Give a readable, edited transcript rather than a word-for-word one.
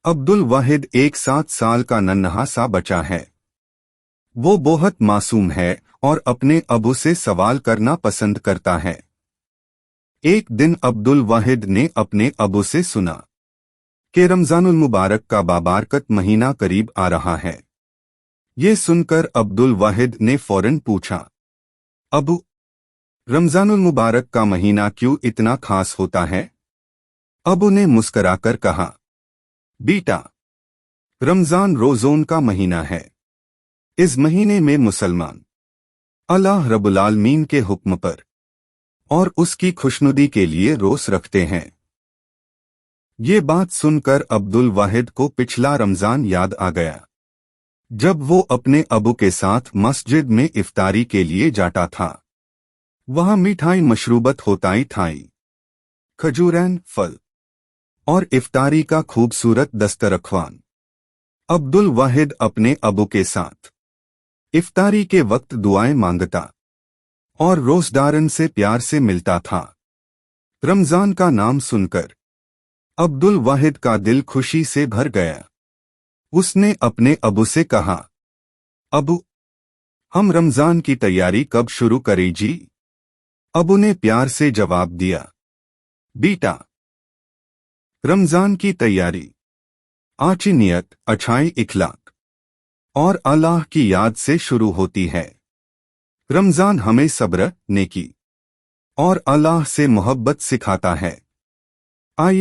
अब्दुल वाहिद एक 7 साल का नन्हा सा बच्चा है। वो बहुत मासूम है और अपने अबू से सवाल करना पसंद करता है। एक दिन अब्दुल वाहिद ने अपने अबू से सुना कि रमजानुल मुबारक का बाबरकत महीना करीब आ रहा है। ये सुनकर अब्दुल वाहिद ने फौरन पूछा, अबू, रमजानुल मुबारक का महीना क्यों इतना खास होता है? अबू ने मुस्कराकर कहा, बेटा, रमजान रोज़ों का महीना है। इस महीने में मुसलमान अल्लाह रब्बुल आलमीन के हुक्म पर और उसकी खुशनुदी के लिए रोज़े रखते हैं। ये बात सुनकर अब्दुल वाहिद को पिछला रमजान याद आ गया, जब वो अपने अबू के साथ मस्जिद में इफ्तारी के लिए जाता था। वहाँ मिठाई मशरूबत होताई थाई, खजूरैन फल और इफ्तारी का खूबसूरत दस्तरख्वान। अब्दुल वाहिद अपने अबू के साथ इफ्तारी के वक्त दुआएं मांगता और रोज़दारन से प्यार से मिलता था। रमजान का नाम सुनकर अब्दुल वाहिद का दिल खुशी से भर गया। उसने अपने अबू से कहा, अबू, हम रमजान की तैयारी कब शुरू करें जी? अबू ने प्यार से जवाब दिया, बेटा, रमजान की तैयारी अच्छी नियत, अच्छाई इखलाक और अल्लाह की याद से शुरू होती है। रमजान हमें सब्र, नेकी और अल्लाह से मोहब्बत सिखाता है। आइए